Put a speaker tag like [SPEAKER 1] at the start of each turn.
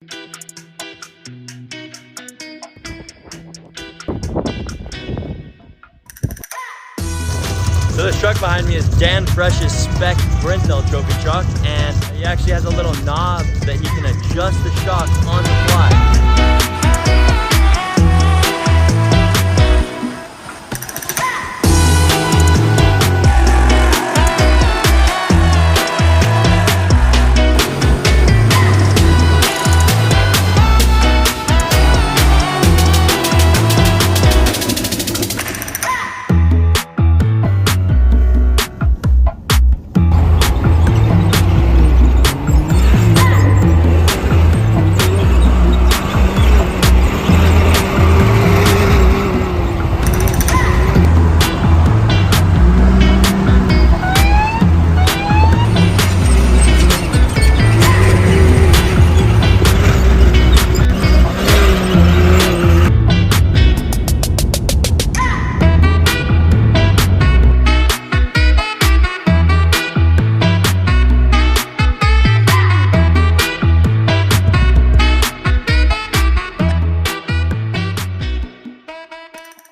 [SPEAKER 1] So this truck behind me is Dan Fresh's spec Brentel trophy truck, and he actually has a little knob that he can adjust the shock on the fly.